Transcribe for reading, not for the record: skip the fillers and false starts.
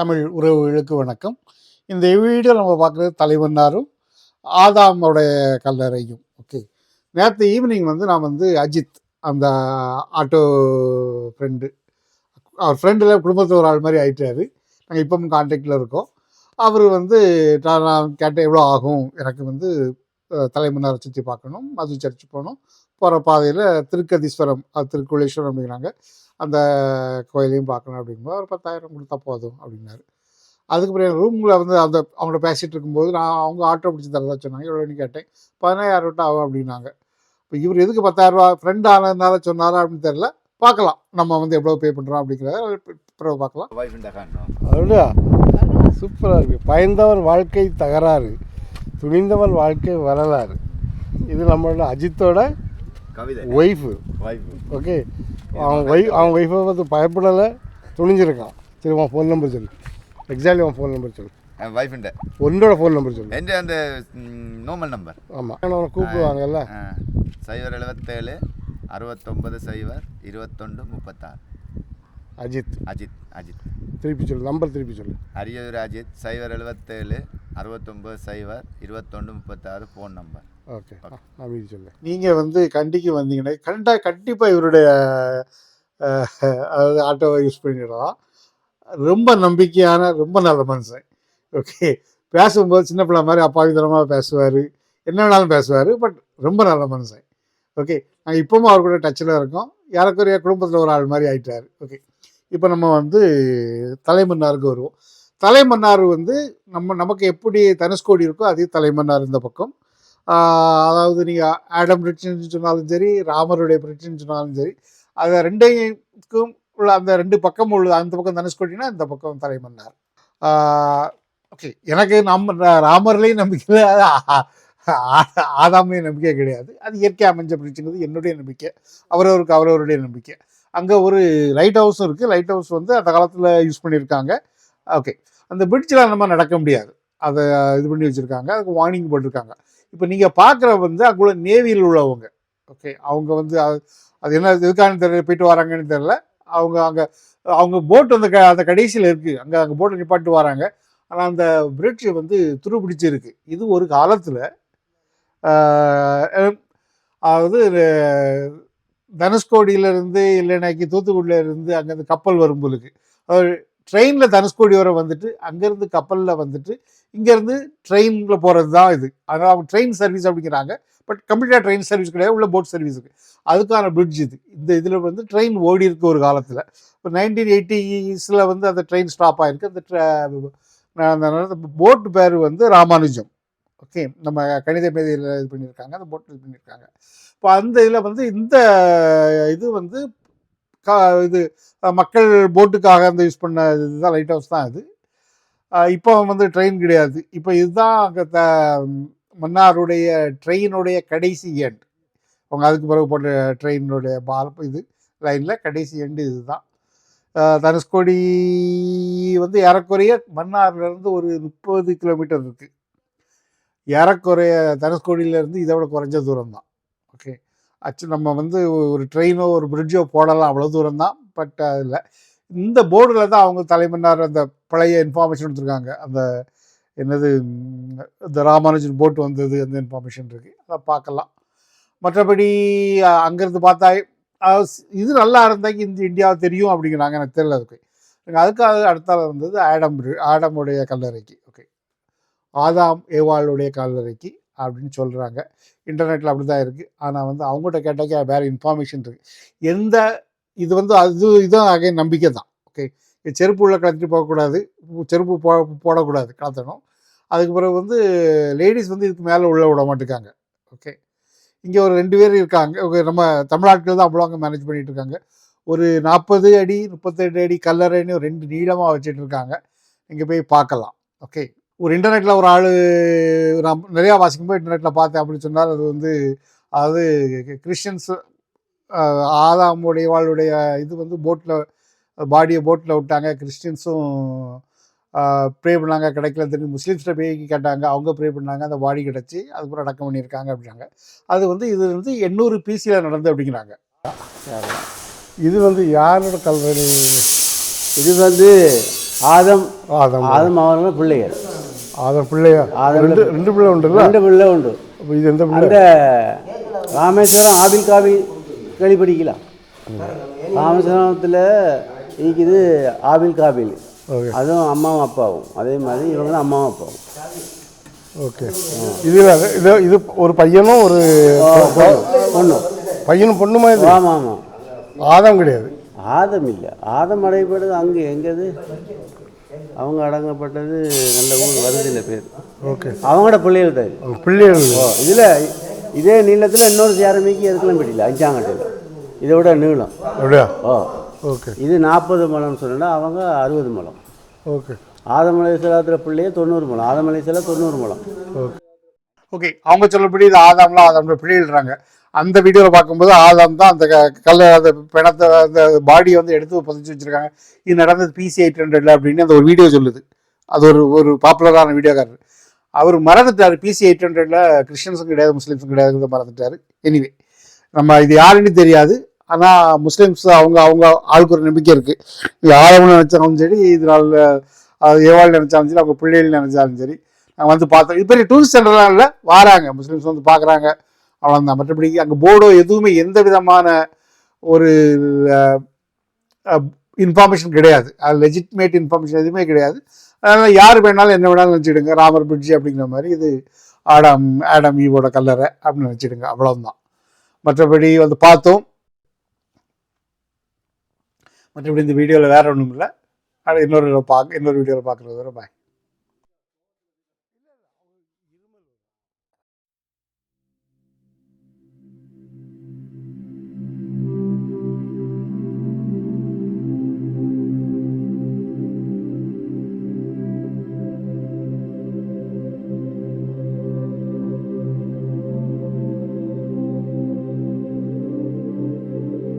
தமிழ் உறவுகளுக்கு வணக்கம். இந்த வீடியோ நம்ம பார்க்குறது தலைவன்னாரும் ஆதாமோடைய கல்லறையும். ஓகே, நேற்று ஈவினிங் வந்து நான் வந்து அஜித் அந்த ஆட்டோ ஃப்ரெண்டு, அவர் ஃப்ரெண்டில் குடும்பத்தில் ஒரு ஆள் மாதிரி ஆகிட்டாரு. நாங்கள் இப்பவும் கான்டாக்டில் இருக்கோம். அவர் வந்து நான் கேட்டேன், எவ்வளோ ஆகும் எனக்கு வந்து தலைமன்னாரை சுற்றி பார்க்கணும், மது சர்ச்சு போகணும், போகிற பாதையில் திருக்கதீஸ்வரம் திருக்குளேஸ்வரம் அப்படிங்கிறாங்க, அந்த கோயிலையும் பார்க்கணும் அப்படிங்கும்போது ஒரு 10,000 கொடுத்தா போதும் அப்படின்னாரு. அதுக்கப்புறம் ரூமில் வந்து அந்த அவங்கள பேசிகிட்டு இருக்கும்போது அவங்க ஆட்டோ பிடிச்சி தரதா சொன்னாங்க. எவ்வளோன்னு கேட்டேன். 15,000 விட்டு ஆகும் அப்படின்னாங்க. இப்போ இவர் எதுக்கு 10,000 ஃப்ரெண்ட் ஆனதுனால சொன்னாரா அப்படின்னு தெரியல. பார்க்கலாம், நம்ம வந்து எவ்வளோ பே பண்ணுறோம் அப்படிங்கிறத பிறகு பார்க்கலாம். அப்படியா, சூப்பராக இருக்குது. பயந்தவன் வாழ்க்கை தகராறு, துணிந்தவன் வாழ்க்கை வரலாறு. இது நம்மளோட அஜித்தோட ஒய்ஃபு. ஓகே, அவன் ஒய்ஃபை பார்த்து பயப்படலை, துணிஞ்சிருக்கான். சரி, உன் ஃபோன் நம்பர் சொல்லு. எக்ஸாக்ட்லி உன் ஃபோன் நம்பர் சொல்லு. வைஃப்ண்ட உன்னோட ஃபோன் நம்பர் சொல்லு. எந்த அந்த நார்மல் நம்பர். ஆமாம், அவனை கூப்பிடுவாங்கல்ல. 077 69 0 21 36. அஜித். அஜித் அஜித் திருப்பி சொல்லு, நம்பர் திருப்பி சொல்லு. அரியயூர் அஜித் 077 69 0 21 36 ஃபோன் நம்பர். ஓகே, நான் வீடு சொல்லு. நீங்கள் வந்து கண்டிக்கு வந்தீங்கன்னா கண்டிப்பாக இவருடைய அதாவது ஆட்டோவை யூஸ் பண்ணிடலாம். ரொம்ப நம்பிக்கையான, ரொம்ப நல்ல மனுஷன். ஓகே, பேசும்போது சின்ன பிள்ளை மாதிரி அப்பாவித்தனமாக பேசுவார், என்ன வேணாலும் பேசுவார், பட் ரொம்ப நல்ல மனுஷன். ஓகே, நாங்கள் இப்போவும் அவர் கூட டச்சில் இருக்கோம். யாருக்குரிய குடும்பத்தில் ஒரு ஆள் மாதிரி ஆகிட்டார். ஓகே, இப்போ நம்ம வந்து தலைமன்னாருக்கு வருவோம். தலைமன்னார் வந்து நமக்கு எப்படி தனுஷ்கோடி இருக்கோ அதே தலைமன்னார் இந்த பக்கம். அதாவது நீங்கள் ஆடம் பிரிட்ஜ்னு சொன்னாலும் சரி, ராமருடைய பிரிட்ஜ்னு சொன்னாலும் சரி, அதை ரெண்டைக்கும் உள்ள அந்த ரெண்டு பக்கம் உள்ளது. அந்த பக்கம் தனுஷ்கோடினா இந்த பக்கம் தலைமன்னார். ஓகே, எனக்கு ராமர்லேயும் நம்பிக்கை, ஆதாம்லேயும் நம்பிக்கை கிடையாது. அது இயற்கை அமைஞ்ச பிரிட்ஜுங்கிறது என்னுடைய நம்பிக்கை, அவரவருடைய நம்பிக்கை. அங்கே ஒரு லைட் ஹவுஸும் இருக்குது. லைட் ஹவுஸ் வந்து அந்த காலத்தில் யூஸ் பண்ணியிருக்காங்க. ஓகே, அந்த பிரிட்ஜில் நம்ம நடக்க முடியாது, அதை இது பண்ணி வச்சுருக்காங்க, அதுக்கு வார்னிங் போட்டிருக்காங்க. இப்போ நீங்கள் பார்க்குற வந்து அங்குள்ள நேவியில் உள்ளவங்க. ஓகே, அவங்க வந்து அது என்ன எதுக்கானு தெரியல, போயிட்டு வராங்கன்னு தெரில. அவங்க போட் வந்து அந்த கடைசியில் இருக்குது, அங்கே போட்டை நிப்பாட்டு வராங்க. ஆனால் அந்த பிரிட்ஜ் வந்து துருப்பிடிச்சிருக்கு. இது ஒரு காலத்தில் அதாவது தனுஷ்கோடியிலேருந்து இல்லைனாக்கி தூத்துக்குடியிலேருந்து அங்கேருந்து கப்பல் வரும்போதுக்கு ட்ரெயினில் தனுஷ்கோடி வரை வந்துட்டு அங்கேருந்து கப்பலில் வந்துட்டு இங்கேருந்து ட்ரெயினில் போகிறது தான் இது. அதனால் அவங்க ட்ரெயின் சர்வீஸ் அப்படிங்கிறாங்க, பட் கம்ப்ளீட்டாக ட்ரெயின் சர்வீஸ் கிடையாது, உள்ள போட் சர்வீஸ் இருக்குது. அதுக்கான பிரிட்ஜ் இது. இதில் வந்து ட்ரெயின் ஓடி இருக்கு ஒரு காலத்தில். இப்போ 1980s வந்து அந்த ட்ரெயின் ஸ்டாப் ஆகிருக்கு. அந்த போட்டு பேர் வந்து ராமானுஜம். ஓகே, நம்ம கணித மேதையில் இது பண்ணியிருக்காங்க, அந்த போட்டு இது பண்ணியிருக்காங்க. இப்போ அந்த இதில் வந்து இந்த இது வந்து இது மக்கள் போட்டுக்காக அந்த யூஸ் பண்ண இதுதான் லைட் ஹவுஸ் தான் இது. இப்போ வந்து ட்ரெயின் கிடையாது. இப்போ இதுதான் அங்கே மன்னாருடைய ட்ரெயினுடைய கடைசி எண்ட். அவங்க அதுக்கு பிறகு போட்ட ட்ரெயினுடைய இது லைனில் கடைசி எண்டு இதுதான். தனுஷ்கோடி வந்து ஏறக்குறைய மன்னார்லேருந்து ஒரு 30 கிலோமீட்டர் இருக்குது. ஏறக்குறைய தனுஷ்கோடியிலேருந்து இதை விட குறைஞ்ச தூரம் தான். ஓகே, நம்ம வந்து ஒரு ட்ரெயினோ ஒரு பிரிட்ஜோ போடலாம், அவ்வளோ தூரம் தான். பட் அதில் இந்த போர்டில் தான் அவங்க தலைமன்னார் அந்த பழைய இன்ஃபார்மேஷன் கொடுத்துருக்காங்க. அந்த என்னது, இந்த ராமானுஜன் போட்டு வந்தது, அந்த இன்ஃபார்மேஷன் இருக்குது, அதை பார்க்கலாம். மற்றபடி அங்கேருந்து பார்த்தா இது நல்லா இருந்தாக்கி இந்த இந்தியாவை தெரியும் அப்படிங்கிறாங்க, எனக்கு தெரியல. அதுக்காக அடுத்தால வந்தது ஆடமுடைய கல்லறைக்கு. ஓகே, ஆதாம் ஏவாளுடைய கல்லறைக்கு அப்படின்னு சொல்கிறாங்க. இன்டர்நெட்டில் அப்படி தான் இருக்குது. ஆனால் வந்து அவங்ககிட்ட கேட்டாக்கா வேறு இன்ஃபார்மேஷன் இருக்குது. இது வந்து இதுதான் ஆக நம்பிக்கை தான். ஓகே, செருப்பு உள்ள கலத்திட்டு போகக்கூடாது, செருப்பு போடக்கூடாது, கலத்தணும். அதுக்கு பிறகு வந்து லேடிஸ் வந்து இதுக்கு மேலே உள்ள விட மாட்டேங்காங்க. ஓகே, இங்கே ஒரு 2 பேர் இருக்காங்க. நம்ம தமிழ்நாட்டில் தான் அவ்வளோ அங்கே மேனேஜ் பண்ணிகிட்டு இருக்காங்க. ஒரு 40 அடி 38 அடி கல்லறைன்னு 2 நீளமாக வச்சுட்டு இருக்காங்க. இங்கே போய் பார்க்கலாம். ஓகே, ஒரு இன்டர்நெட்டில் ஒரு ஆள் நான் நிறையா வாசிக்கும்போது இன்டர்நெட்டில் பார்த்தேன் அப்படின்னு சொன்னால், அது வந்து அதாவது கிறிஸ்டியன்ஸ் ஆதாமுடைய வாழ்வுடைய இது வந்து பாடியை போட்டில் விட்டாங்க. கிறிஸ்டியன்ஸும் ப்ரே பண்ணாங்க, கிடைக்கல. திரும்பி முஸ்லீம்ஸ்கிட்ட போய் கேட்டாங்க, அவங்க ப்ரே பண்ணாங்க, அந்த பாடி கிடச்சி அதுக்கப்புறம் அடக்கம் பண்ணியிருக்காங்க அப்படின்னாங்க. அது வந்து இது வந்து 800 பிசியில் நடந்து அப்படிங்கிறாங்க. இது வந்து யாரோட கல்லறை? இது வந்து ஆதம் ஆதம் ஆதம் அவங்கள பிள்ளைகள். ஆதம் பிள்ளையா? ஆதம் ரெண்டு பிள்ளை உண்டுல்ல? 2 பிள்ளை உண்டு. அப்போ இது எந்த பிள்ளை? அந்த ராமேஸ்வரம் ஆபில் காபில் கேள்விப்படிக்கலாம். ராமேஸ்வரத்தில் இருக்குது ஆபில் காபில். ஓகே. அதுவும் அம்மாவும் அப்பாவும். அதே மாதிரி இவங்க தான் அம்மாவும் அப்பாவும். ஓகே. இது ஒரு பையனும் ஒரு பொண்ணு. பையனும் பொண்ணுமா இது? ஆமாம் ஆமாம். ஆதம் கிடையாது. ஆதம் இல்லை. ஆதம் அடையப்பட்டது அங்கே எங்கேது அவங்க அடங்கப்பட்டது நல்ல ஊர் வருதில்லை பேர். ஓகே. அவங்களோட பிள்ளைகள் தான் பிள்ளைகள். இதில் இதே நீளத்தில் இன்னொரு சேரமைக்கு எதுக்கெல்லாம் பெட்டியில் 5ஆங்கட்டையில் இதை விட நீளம். அப்படியா? ஓகே. இது 40 முழம்னு சொன்னா அவங்க 60 முழம். ஓகே. ஆதம் அலைஹிஸ்ஸலாத்துல பிள்ளையே 90 முழம். ஆதம் அலைஹிஸ்ஸலாம் 90 முழம். ஓகே. ஓகே. அவங்க சொல்லப்படி இது ஆதாம்லாம் ஆதாம்ல பிள்ளைகள்றாங்க. அந்த வீடியோவில் பார்க்கும்போது ஆதாம் தான் அந்த அந்த பிணத்தை அந்த பாடியை வந்து எடுத்து புதைச்சி வச்சுருக்காங்க. இது நடந்தது PC 800 அப்படின்னு அந்த ஒரு வீடியோ சொல்லுது. அது ஒரு பாப்புலரான வீடியோக்காரர். அவர் மறந்துட்டார். PC 800 கிறிஸ்டியன்ஸும் கிடையாது, முஸ்லீம்ஸும் கிடையாது, மறந்துட்டார். எனிவே நம்ம இது யாருன்னு தெரியாது. ஆனால் முஸ்லீம்ஸ் அவங்க ஆளுக்கு ஒரு நம்பிக்கை இருக்குது. இது ஆதம்னு நினச்சாலும் சரி, இதனால் ஏவாள் நினச்சாலும் சரி, அவங்க பிள்ளைகள் நினச்சாலும் சரி, நாங்கள் வந்து பார்த்தோம். இது பெரிய டூரிஸ்ட் சென்டர்லாம் இல்லை, வாராங்க முஸ்லீம்ஸ் வந்து பார்க்குறாங்க, அவ்வளோதான். மற்றபடி அங்கே போர்டோ எதுவுமே எந்த விதமான ஒரு இன்ஃபார்மேஷன் கிடையாது. அது லெஜிட்மேட் இன்ஃபார்மேஷன் எதுவுமே கிடையாது. அதனால் யார் வேணாலும் என்ன வேணாலும் நினச்சிடுங்க. ராமர் பிரிட்ஜ் அப்படிங்கிற மாதிரி இது ஆடம் ஈவோட கல்லறை அப்படின்னு நினச்சிடுங்க. அவ்வளோதான். மற்றபடி வந்து பார்த்தோம். மற்றபடி இந்த வீடியோவில் வேறு ஒன்றும் இல்லை. இன்னொரு வீடியோவில் பார்க்குறது வரை பாய்.